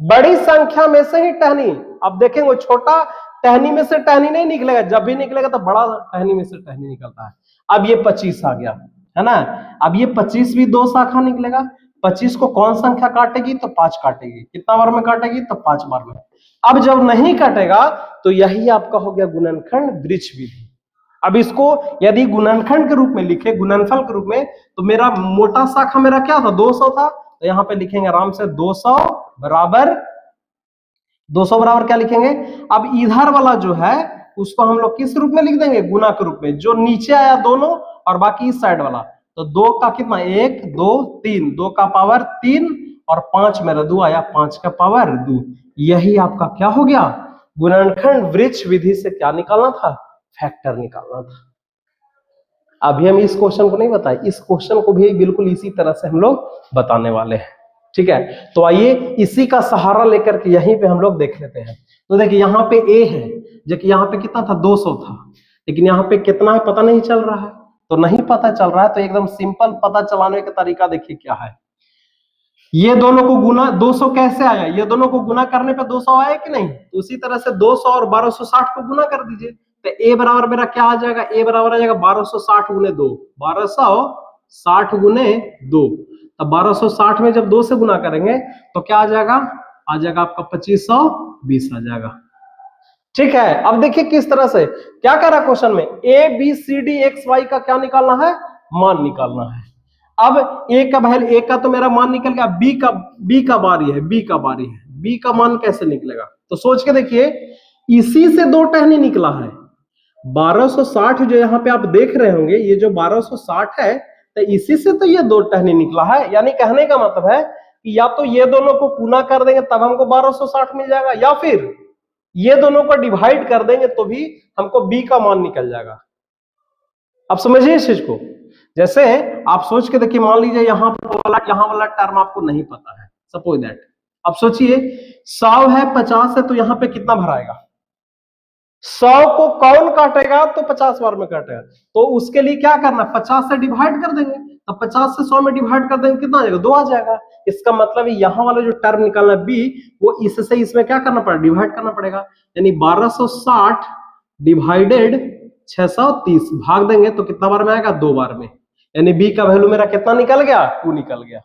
बड़ी संख्या में से ही टहनी, अब देखेंगे छोटा टहनी में से टहनी नहीं निकलेगा, जब भी निकलेगा तो बड़ा टहनी में से टहनी निकलता है। अब ये 25 आ गया है ना, अब ये 25 भी 2 शाखा निकलेगा। 25 को कौन संख्या काटेगी, तो 5 काटेगी, कितना बार में काटेगी, तो 5 बार में। अब जब नहीं काटेगा तो यही आपका हो गया गुणनखंड वृक्ष विधि। अब इसको यदि गुणनखंड के रूप में लिखे, गुणनफल के रूप में, तो मेरा मोटा शाखा मेरा क्या था, 200 था, तो यहां पे लिखेंगे आराम से 200 बराबर क्या लिखेंगे। अब इधर वाला जो है उसको हम लोग किस रूप में लिख देंगे, गुना के रूप में, जो नीचे आया दोनों और बाकी इस साइड वाला, तो 2 का कितना, 1 2 3, 2 का पावर 3 और 5 मेरा 2 आया, 5 का पावर 2। यही आपका क्या हो गया, गुणनखंड वृक्ष विधि से क्या निकालना था, फैक्टर निकालना था। अभी हम इस क्वेश्चन को नहीं बताए, इस क्वेश्चन को भी बिल्कुल इसी तरह से हम लोग बताने वाले हैं। ठीक है, तो आइए इसी का सहारा लेकर के यहीं पे हम लोग देख लेते हैं। तो देखिए यहाँ पे ए है, जो कि यहाँ पे कितना था, 200 था, लेकिन यहाँ पे कितना है पता नहीं चल रहा है। तो नहीं पता चल रहा है तो एकदम सिंपल पता चलाने का तरीका देखिए क्या है। ये दोनों को गुना, 200 कैसे आया, ये दोनों को गुना करने पे 200 आया कि नहीं, तो उसी तरह से 200 और 1260 को गुना कर दीजिए, तो ए बराबर मेरा क्या आ जाएगा, ए बराबर आ जाएगा 1260 गुने 2, 1260 गुने 2। तब 1260 में जब 2 से गुना करेंगे तो क्या आ जाएगा आपका 2520 आ जाएगा। ठीक है, अब देखिए किस तरह से क्या कर रहा है क्वेश्चन में, A B C D X Y का क्या निकालना है, मान निकालना है। अब ए का वैल्यू, ए का तो मेरा मान निकल गया, बी का बारी है, बी का मान कैसे निकलेगा, तो सोच के देखिए, इसी से 2 टहनी निकला है। 1260 जो यहाँ पे आप देख रहे होंगे, ये जो 1260 है, तो इसी से तो ये 2 टहनी निकला है। यानी कहने का मतलब है कि या तो ये दोनों को गुना कर देंगे तब हमको 1260 मिल जाएगा, या फिर ये दोनों को डिवाइड कर देंगे तो भी हमको बी का मान निकल जाएगा। अब समझिए इस चीज को, जैसे आप सोच के देखिए, मान लीजिए यहाँ वाला टर्म आपको नहीं पता है, सपोज दैट, अब सोचिए 100 है 50 है, तो यहाँ पे कितना भराएगा, 100 को कौन काटेगा, तो 50 बार में काटेगा, तो उसके लिए क्या करना, 50 से डिवाइड कर देंगे, तो 50 से 100 में डिवाइड कर देंगे, कितना आ जाएगा, 2 आ जाएगा। इसका मतलब यहाँ वाला जो टर्म निकालना बी, वो इससे इसमें क्या करना पड़ेगा, डिवाइड करना पड़ेगा। यानी 1260 डिवाइडेड 630 भाग देंगे तो कितना बार में आएगा, 2 बार में। यानी बी का वैल्यू मेरा कितना निकल गया, 2 निकल गया।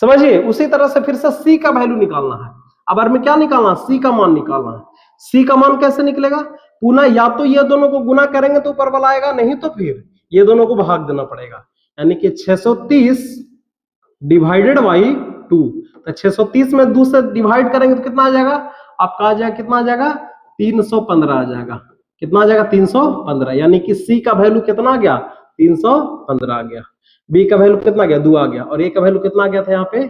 समझिए, उसी तरह से फिर से सी का वैल्यू निकालना है। अब में क्या निकालना, सी का मान निकालना है। सी का मान कैसे निकलेगा, पुनः या तो ये दोनों को गुना करेंगे तो ऊपर वाला आएगा, नहीं तो फिर ये दोनों को भाग देना पड़ेगा। यानी कि 630 डिवाइडेड बाई 2, तो 630 में 2 से डिवाइड करेंगे तो कितना आ जाएगा आपका, आ जाएगा कितना आ जाएगा, 315 आ जाएगा। कितना आ जाएगा, 315। यानी कि सी का वैल्यू कितना आ गया, 315 आ गया। बी का वैल्यू कितना गया, 2 आ गया। और ए का वैल्यू कितना आ गया था यहाँ पे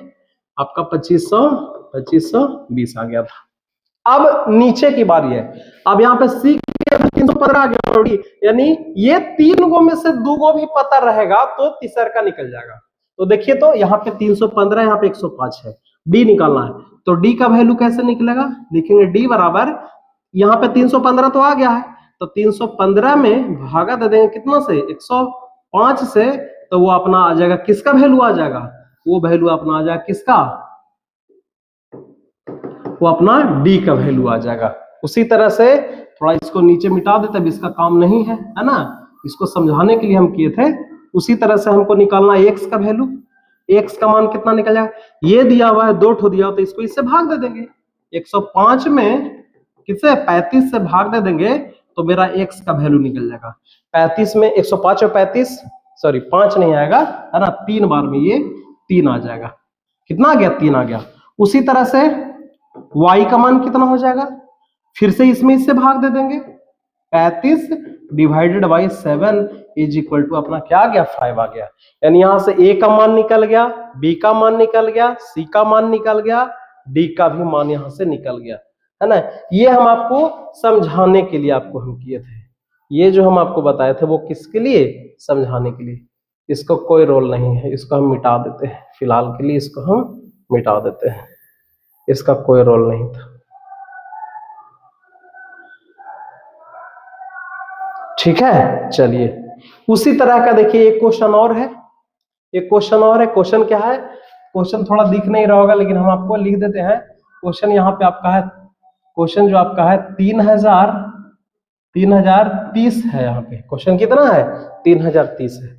आपका 2520 आ गया था। अब नीचे की बारी है, अब यहाँ पे सी 315 आ गया, यानी ये 3 गो में से 2 गो भी पता रहेगा तो तीसर का निकल जाएगा। तो देखिए, तो यहाँ पे 315, यहाँ पे 105 है, डी निकालना है। तो डी का वैल्यू कैसे निकलेगा, लिखेंगे डी बराबर, यहाँ पे 315 तो आ गया है, तो 315 में भागा दे देंगे कितना से, 105 से, तो वो अपना आ जाएगा, किसका वैल्यू आ जाएगा, वो वैल्यू अपना आ जाएगा किसका, वो अपना डी का वैल्यू आ जाएगा। उसी तरह से थोड़ा इसको नीचे मिटा देते, अब इसका काम नहीं है ना, इसको समझाने के लिए हम किए थे। उसी तरह से हमको निकालना है एक्स का वैल्यू, एक्स का मान कितना निकल जाएगा, ये दिया हुआ है 2 ठो दिया हुआ, तो इसको इससे भाग दे देंगे, 105 में किससे 35 से भाग दे देंगे, तो मेरा एक्स का वैल्यू निकल जाएगा। 35 में 105 और 35, सॉरी 5 नहीं आएगा है ना, 3 बार में ये 3 आ जाएगा, कितना आ गया, 3 आ गया। उसी तरह से y का मान कितना हो जाएगा, फिर से इसमें इससे भाग दे देंगे, 35 divided by 7 is equal to अपना क्या आ गया, 5 आ गया। यानी यहां से a का मान निकल गया, b का मान निकल गया, c का मान निकल गया, d का भी मान यहां से निकल गया, है ना। ये हम आपको समझाने के लिए आपको हम किए थे, ये जो हम आपको बताए थे वो किसके लिए, समझाने के लिए। इसको कोई रोल नहीं है, इसको हम मिटा देते हैं, फिलहाल के लिए इसको हम मिटा देते हैं, इसका कोई रोल नहीं था। ठीक है, चलिए उसी तरह का देखिए एक क्वेश्चन और है, एक क्वेश्चन और है। क्वेश्चन क्या है, क्वेश्चन थोड़ा दिख नहीं रहा होगा लेकिन हम आपको लिख देते हैं। क्वेश्चन यहाँ पे आपका है, क्वेश्चन जो आपका है 3030 है, यहाँ पे क्वेश्चन कितना है, 3030 है।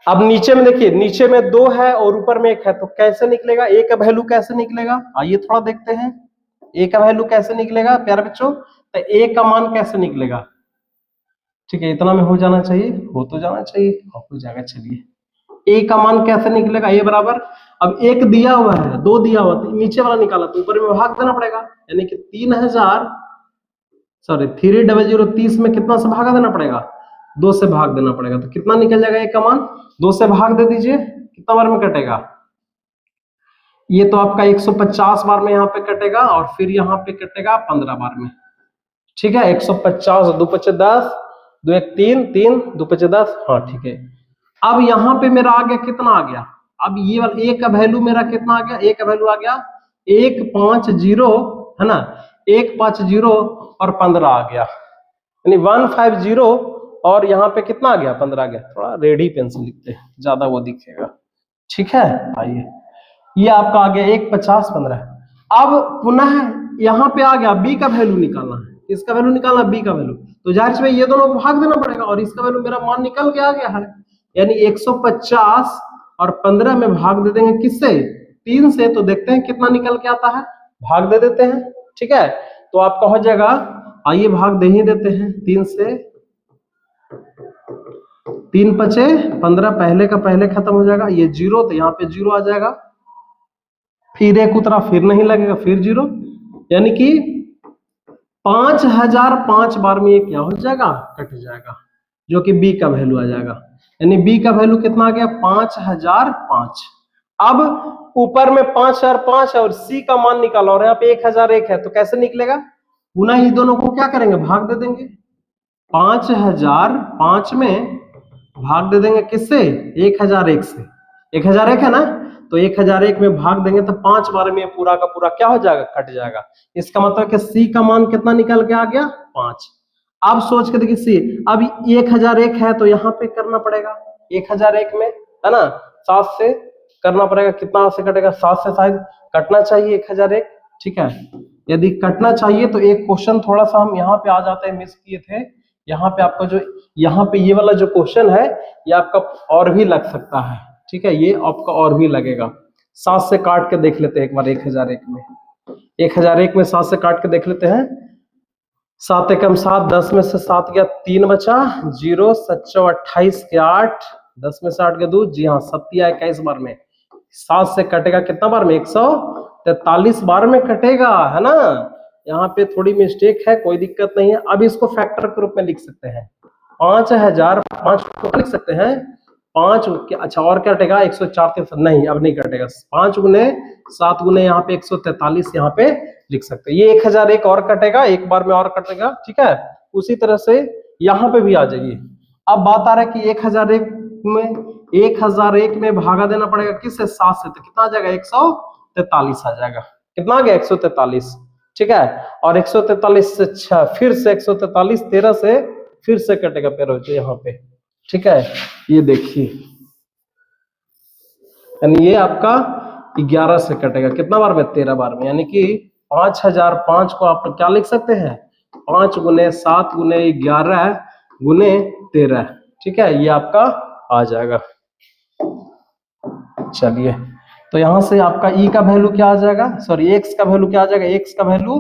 अब नीचे में देखिए, नीचे में 2 है और ऊपर में 1 है, तो कैसे निकलेगा, ए का वैल्यू कैसे निकलेगा, आइए थोड़ा देखते हैं। ए का वैल्यू कैसे निकलेगा प्यारे बच्चों, तो ए का मान कैसे निकलेगा, ठीक है, इतना में हो जाना चाहिए, हो तो जाना चाहिए, हो जाएगा। चलिए ए का मान कैसे निकलेगा, ए बराबर, अब 1 दिया हुआ है, 2 दिया हुआ, तो नीचे वाला निकाला तो ऊपर में भाग देना पड़ेगा, यानी कि 3030 में कितना से भागा देना पड़ेगा, 2 से भाग देना पड़ेगा, तो कितना निकल जाएगा ए का मान, 2 से भाग दे दीजिए, कितना बार में कटेगा, ये तो आपका 150 बार में यहाँ पे कटेगा, और फिर यहाँ पे कटेगा 15 बार में, ठीक है। 150 2 5 10, 2 1 3 3 2 5 10, हाँ ठीक है। अब यहाँ पे मेरा आ गया, कितना आ गया, अब ये वाला ए का वैल्यू मेरा कितना आ गया, ए का वैल्यू आ गया 150, है ना, 150 और 15 आ गया, यानी 150, और यहाँ पे कितना आ गया, 15 आ गया। थोड़ा रेडी पेन से लिखते हैं, ज्यादा वो दिखेगा, ठीक है। आइए, ये आपका आ गया 150 15। अब पुनः यहाँ पे आ गया बी का वैल्यू निकालना है, इसका वैल्यू निकालना, बी का वैल्यू, तो जाहिर सी ये दोनों को भाग देना पड़ेगा, और इसका वैल्यू मेरा मान निकल के आ गया है, यानी 150 और 15 में भाग दे देंगे किससे, 3 से, तो देखते हैं कितना निकल के आता है, भाग दे देते हैं, ठीक है। तो आपका हो जाएगा, आइए भाग दे ही देते हैं, 3 से 3 पचे 15, पहले का पहले खत्म हो जाएगा, ये 0, तो यहाँ पे 0 आ जाएगा, फिर 1 उतरा, फिर नहीं लगेगा, फिर 0, यानी कि 5005 बार में ये क्या हो जाएगा, कट जाएगा, जो कि बी का वैल्यू आ जाएगा, यानी बी का वैल्यू कितना आ गया, 5005। अब ऊपर में 5005 है और सी का मान निकाला, और यहाँ पे 1001 है, तो कैसे निकलेगा, पुनः ही दोनों को क्या करेंगे, भाग दे देंगे, 5005 में भाग दे देंगे किससे, 1001 से, 1001 है ना, तो 1001 में भाग देंगे तो 5 बार में पूरा का पूरा क्या हो जाएगा, कट जाएगा। इसका मतलब कि सी का मान कितना निकल के आ गया, 5। अब सोच के देखिए सी, अब 1001 है तो यहाँ पे करना पड़ेगा, 1001 में, है ना, 7 से करना पड़ेगा, कितना से कटेगा, 7 से शायद कटना चाहिए 1001, ठीक है। यदि कटना चाहिए तो एक क्वेश्चन थोड़ा सा हम यहाँ पे आ जाते हैं, मिस किए थे, यहाँ पे आपका जो यहाँ पे ये वाला जो क्वेश्चन है, ये आपका और भी लग सकता है, ठीक है, ये आपका और भी लगेगा। 7 से काट के देख लेते हैं एक बार, 1001 में, 1001 में 7 से काट के देख लेते हैं, 7 एकम 7, 10 में से 7 गया, 3 बचा, 0 7 28 के 8, 10 में से 8 के 2, जी हाँ 21 बार में, 7 से कटेगा कितना बार में, 143 बार में कटेगा, है ना। यहाँ पे थोड़ी मिस्टेक है, कोई दिक्कत नहीं है। अब इसको फैक्टर के रूप में लिख सकते हैं, 5005 को लिख सकते हैं 5, अच्छा और क्या कटेगा, 104 नहीं, अब नहीं कटेगा, 5 गुने 7 गुने यहाँ पे 143 यहाँ पे लिख सकते हैं, ये 1001 और कटेगा, एक बार में और कटेगा, ठीक है। उसी तरह से यहाँ पे भी आ जाइए। अब बात आ रहा है कि 1001 में भागा देना पड़ेगा किससे, 7 से, तो कितना आ जाएगा, 143 आ जाएगा। कितना आ गया 143, ठीक है। और 143 से फिर से 143 13 से फिर से कटेगा पैर बच्चों यहाँ पे, ठीक है। ये देखिए यानी ये आपका 11 से कटेगा, कितना बार में 13 बार में, यानी कि 5005 को आप क्या लिख सकते हैं 5 गुने 7 गुने 11 गुने 13, ठीक है। ये आपका आ जाएगा। चलिए तो यहां से आपका ई का वैल्यू क्या आ जाएगा, सॉरी एक्स का वैल्यू क्या आ जाएगा, एक्स का वैल्यू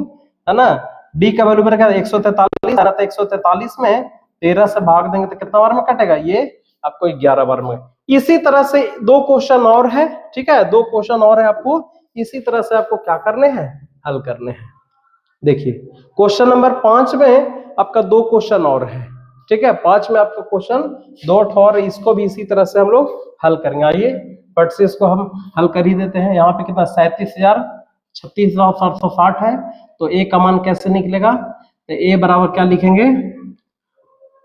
है ना, डी का वैल्यू क्या 143 आ रहा था, 143 में 13 से भाग देंगे तो कितना बार में कटेगा, ये आपको 11 बार में। इसी तरह से 2 क्वेश्चन और है, ठीक है, 2 क्वेश्चन और है, आपको इसी तरह से आपको क्या करने हैं, हल करने हैं। देखिए क्वेश्चन नंबर 5 में आपका 2 क्वेश्चन और है, ठीक है। 5 में आपका क्वेश्चन 2 और, इसको भी इसी तरह से हम लोग हल करेंगे। आइए फट से इसको हम हल कर ही देते हैं। यहाँ पे कितना 37,036,760 है, तो ए का मान कैसे निकलेगा, तो ए बराबर क्या लिखेंगे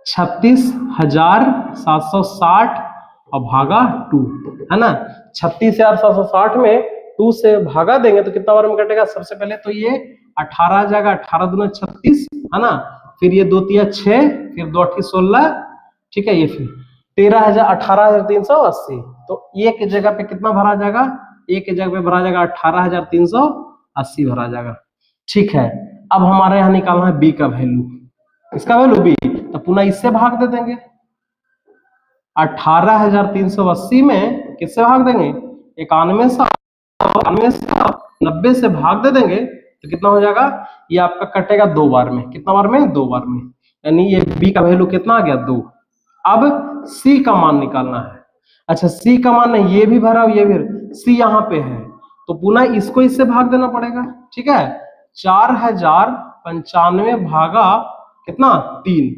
36,760 और भागा 2, है ना। 36,760 में 2 से भागा देंगे तो कितना बार में कटेगा, सबसे पहले तो ये 18 आ जाएगा, 18 दूना 36, है ना। फिर ये 2 तिया 6, फिर 2 8 16, ठीक है। ये फिर 18,380, तो ए की जगह पे कितना भरा जाएगा, ए की जगह पे भरा जाएगा 18,380 भरा जाएगा, ठीक है। अब हमारे यहाँ निकालना है बी का वैल्यू, इसका वैल्यू बी, तो पुनः इससे भाग दे देंगे 18,380 में किससे भाग देंगे 91 से 90 से भाग दे देंगे तो कितना हो जाएगा, ये आपका कटेगा 2 बार में, कितना बार में 2 बार में, यानी ये बी का वैल्यू कितना आ गया 2। अब सी का मान निकालना है। अच्छा सी का मान नहीं, ये भी भरा ये भी, सी यहाँ पे है तो पुनः इसको इससे भाग देना पड़ेगा, ठीक है। 4095 भागा कितना 3,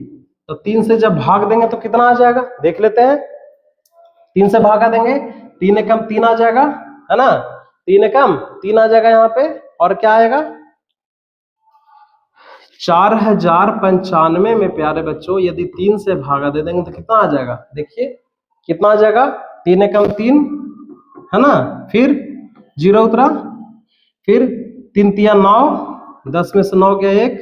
तो 3 से जब भाग देंगे तो कितना आ जाएगा देख लेते हैं। 3 से भागा देंगे, 3 एकम 3 आ जाएगा, है ना, 3 एकम 3 आ जाएगा यहाँ पे, और क्या आएगा 4095 में प्यारे बच्चों यदि 3 से भागा दे देंगे तो कितना आ जाएगा, देखिए कितना आ जाएगा 3 एकम 3, है ना, फिर 0 उतरा, फिर 3 तिया 9, 10 में से 9 गया 1,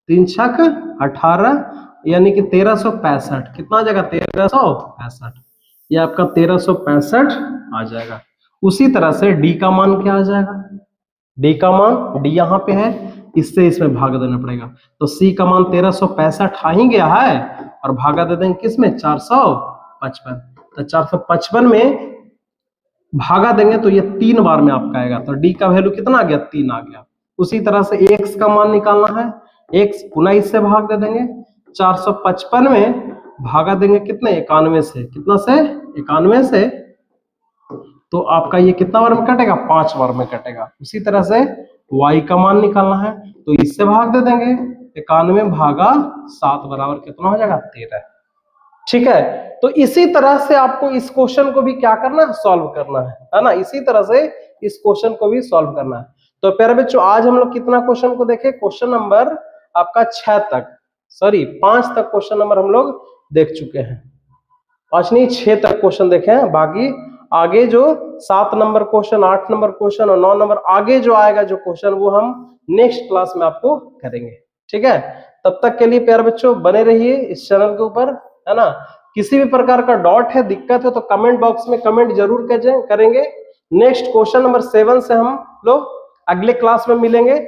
3 छक 18, यानी कि 1365, कितना आ जाएगा 1365, ये आपका 1365 आ जाएगा। उसी तरह से डी का मान क्या आ जाएगा, डी का मान, डी यहाँ पे है, इससे इसमें भाग देना पड़ेगा, तो सी का मान 1365 आ ही गया है, और भागा दे देंगे किसमें 455, तो 455 में भागा देंगे तो ये 3 बार में आपका आएगा, तो डी का वैल्यू कितना आ गया 3 आ गया। उसी तरह से एक्स का मान निकालना है, एक्स पुनः इससे भाग दे देंगे, 455 में भागा देंगे कितने 91 से, कितना से 91 से, तो आपका ये कितना बार में कटेगा 5 बार में कटेगा। उसी तरह से y का मान निकालना है, तो इससे भाग दे देंगे, 91 भागा 7 बराबर कितना हो जाएगा 13, ठीक है। तो इसी तरह से आपको इस क्वेश्चन को भी क्या करना है, सॉल्व करना है ना, इसी तरह से इस क्वेश्चन को भी सॉल्व करना है। तो प्यारे बच्चों आज हम लोग कितना क्वेश्चन को देखे, क्वेश्चन नंबर आपका 6 तक, सॉरी 5 तक क्वेश्चन नंबर हम लोग देख चुके हैं, 5 नहीं 6 तक क्वेश्चन देखे हैं। बाकी आगे जो 7 नंबर क्वेश्चन, 8 नंबर क्वेश्चन और 9 नंबर आगे जो आएगा जो क्वेश्चन, वो हम नेक्स्ट क्लास में आपको करेंगे, ठीक है। तब तक के लिए प्यारे बच्चों बने रहिए इस चैनल के ऊपर, है ना। किसी भी प्रकार का डाउट है, दिक्कत है तो कमेंट बॉक्स में कमेंट जरूर करेंगे। नेक्स्ट क्वेश्चन नंबर 7 से हम लोग अगले क्लास में मिलेंगे।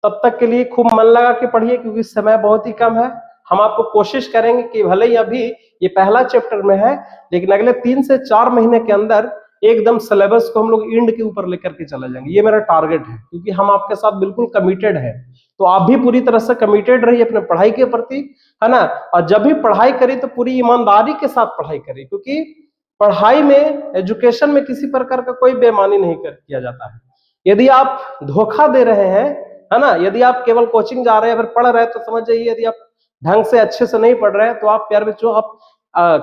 तब तक के लिए खूब मन लगा के पढ़िए, क्योंकि समय बहुत ही कम है। हम आपको कोशिश करेंगे कि भले ही अभी ये पहला चैप्टर में है, लेकिन अगले 3 से 4 महीने के अंदर एकदम सिलेबस को हम लोग एंड के ऊपर लेकर के चले जाएंगे। ये मेरा टारगेट है, क्योंकि हम आपके साथ बिल्कुल कमिटेड है। तो आप भी पूरी तरह से कमिटेड रहिए अपने पढ़ाई के प्रति, है ना। और जब भी पढ़ाई करें तो पूरी ईमानदारी के साथ पढ़ाई करें, क्योंकि पढ़ाई में, एजुकेशन में किसी प्रकार का कोई बेईमानी नहीं किया जाता है। यदि आप धोखा दे रहे हैं, है ना, यदि आप केवल कोचिंग जा रहे हैं, अगर पढ़ रहे हैं तो समझ जाइए यदि आप ढंग से अच्छे से नहीं पढ़ रहे हैं तो आप प्यारे बच्चों आप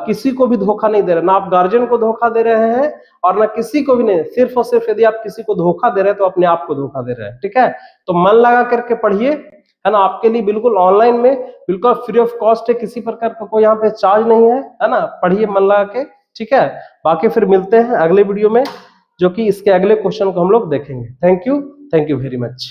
किसी को भी धोखा नहीं दे रहे, ना आप गार्जियन को धोखा दे रहे हैं और ना किसी को भी नहीं। सिर्फ और सिर्फ यदि आप किसी को धोखा दे रहे हैं तो अपने आप को धोखा दे रहे हैं, ठीक है। तो मन लगा करके पढ़िए, है ना। आपके लिए बिल्कुल ऑनलाइन में बिल्कुल फ्री ऑफ कॉस्ट है, किसी प्रकार का कोई यहाँ पे चार्ज नहीं है, है ना। पढ़िए मन लगा के, ठीक है। बाकी फिर मिलते हैं अगले वीडियो में। जो कि इसके अगले क्वेश्चन को हम लोग देखेंगे। Thank you very much.